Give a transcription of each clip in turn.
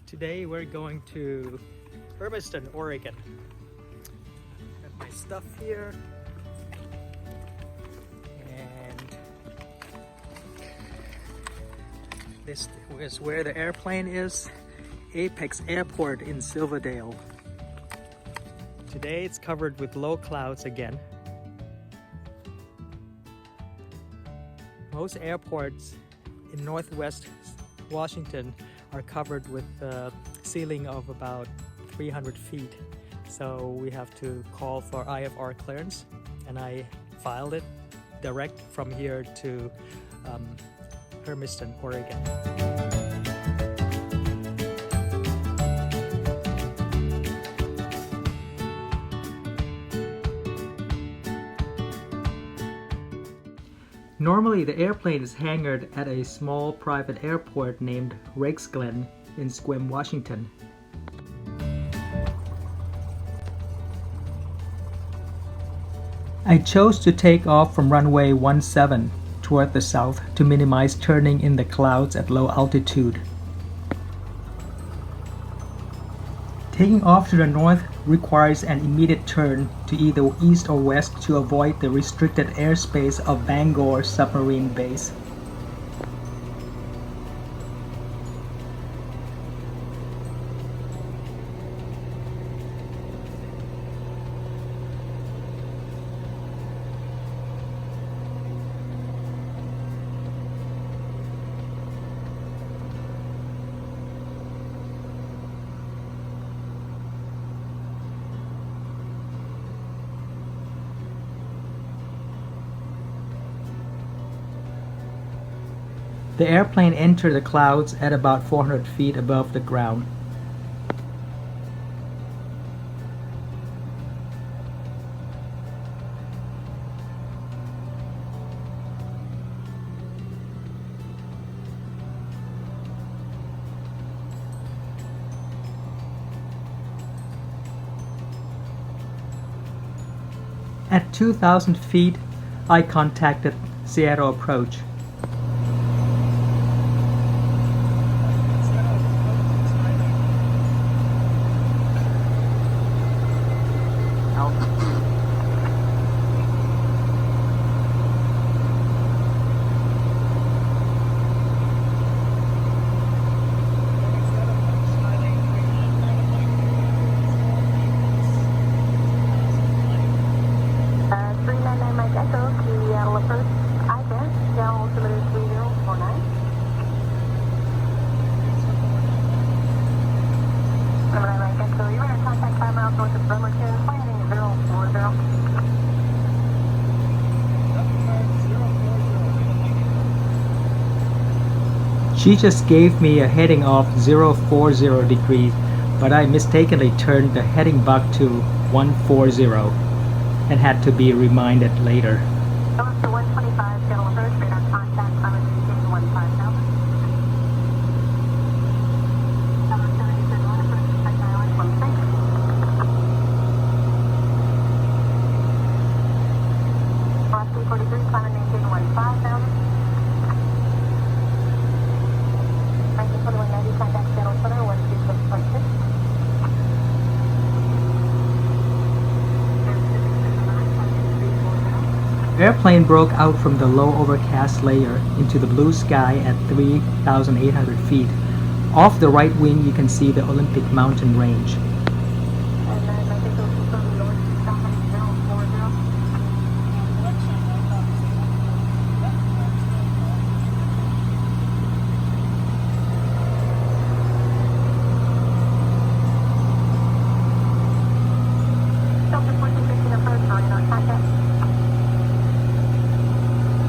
Today we're going to Hermiston, Oregon. Got my stuff here. And this is where the airplane is. Apex Airport in Silverdale. Today it's covered with low clouds again. Most airports in Northwest Washington are covered with a ceiling of about 300 feet. So we have to call for IFR clearance, and I filed it direct from here to Hermiston, Oregon. Normally, the airplane is hangared at a small private airport named Rakes Glen in Sequim, Washington. I chose to take off from runway 17 toward the south to minimize turning in the clouds at low altitude. Taking off to the north requires an immediate turn to either east or west to avoid the restricted airspace of Bangor Submarine Base. The airplane entered the clouds at about 400 feet above the ground. At 2,000 feet, I contacted Seattle Approach. She just gave me a heading of 040 degrees, but I mistakenly turned the heading back to 140 and had to be reminded later. Airplane broke out from the low overcast layer into the blue sky at 3,800 feet. Off the right wing you can see the Olympic mountain range.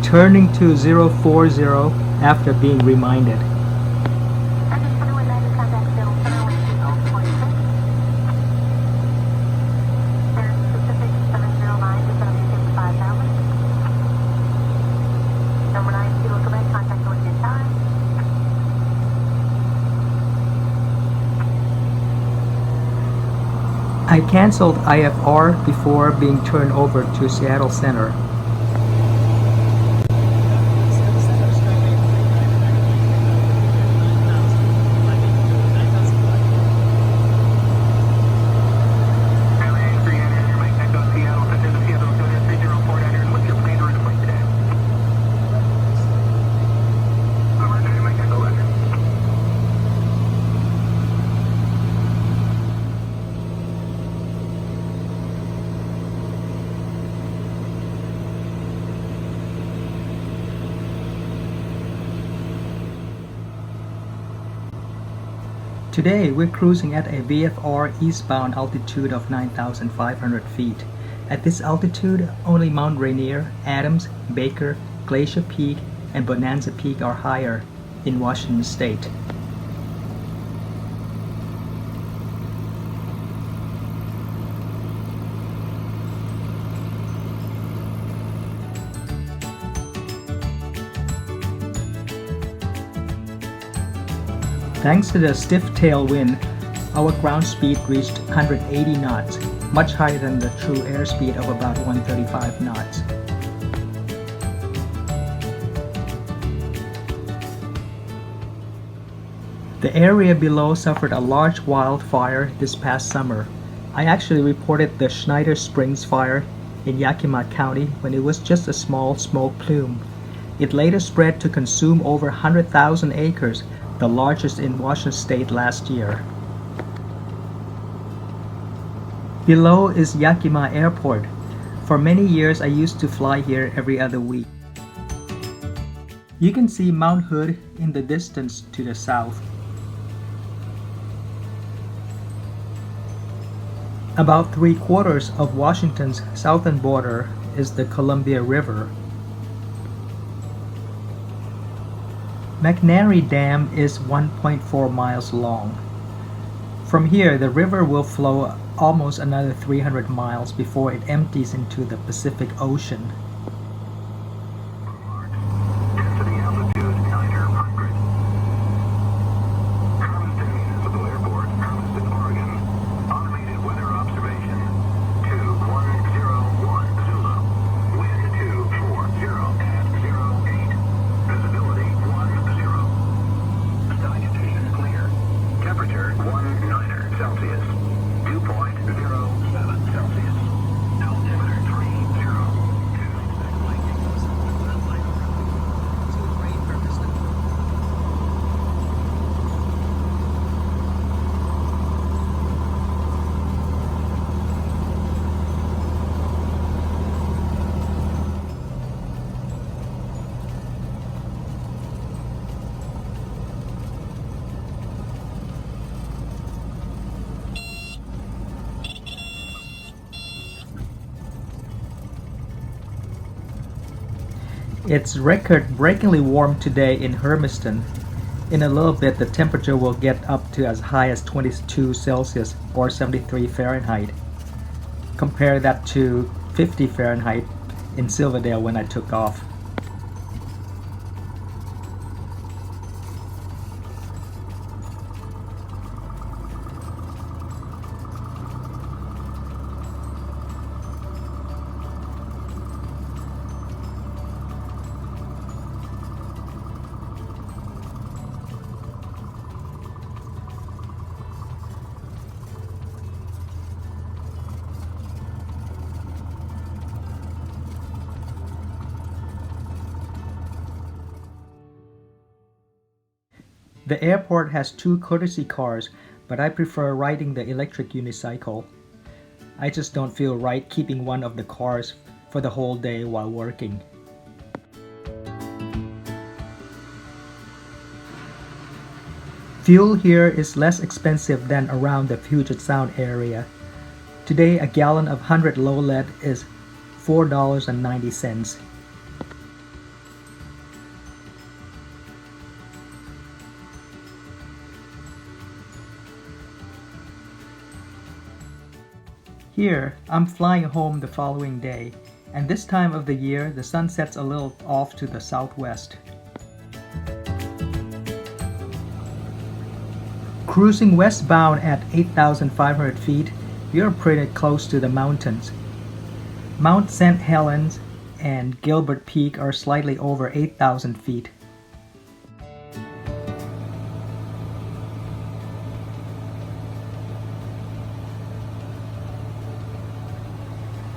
Turning to 040 after being reminded. I canceled IFR before being turned over to Seattle Center. Today we're cruising at a VFR eastbound altitude of 9,500 feet. At this altitude, only Mount Rainier, Adams, Baker, Glacier Peak, and Bonanza Peak are higher in Washington State. Thanks to the stiff tailwind, our ground speed reached 180 knots, much higher than the true airspeed of about 135 knots. The area below suffered a large wildfire this past summer. I actually reported the Schneider Springs fire in Yakima County when it was just a small smoke plume. It later spread to consume over 100,000 acres, the largest in Washington State last year. Below is Yakima Airport. For many years I used to fly here every other week. You can see Mount Hood in the distance to the south. About 3/4 of Washington's southern border is the Columbia River. McNary Dam is 1.4 miles long. From here, the river will flow almost another 300 miles before it empties into the Pacific Ocean. Density altitude 900. Hermiston Municipal Airport, Hermiston, Oregon. Automated weather observation 2101 Zulu. Wind 240 at 08. Visibility 10. Sky conditions clear. Temperature 19 Celsius. Dew point 07 Celsius. Altimeter 30. It's record-breakingly warm today in Hermiston. In a little bit, the temperature will get up to as high as 22 Celsius or 73 Fahrenheit. Compare that to 50 Fahrenheit in Silverdale when I took off. The airport has 2 courtesy cars, but I prefer riding the electric unicycle. I just don't feel right keeping one of the cars for the whole day while working. Fuel here is less expensive than around the Puget Sound area. Today a gallon of 100 low lead is $4.90. Here, I'm flying home the following day, and this time of the year the sun sets a little off to the southwest. Cruising westbound at 8,500 feet, we are pretty close to the mountains. Mount St. Helens and Gilbert Peak are slightly over 8,000 feet.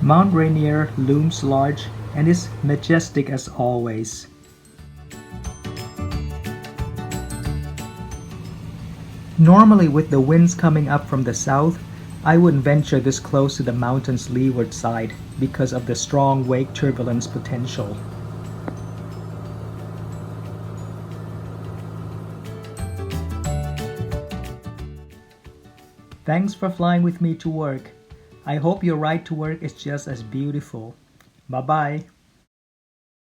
Mount Rainier looms large and is majestic as always. Normally, with the winds coming up from the south, I wouldn't venture this close to the mountain's leeward side because of the strong wake turbulence potential. Thanks for flying with me to work. I hope your ride to work is just as beautiful. Bye bye.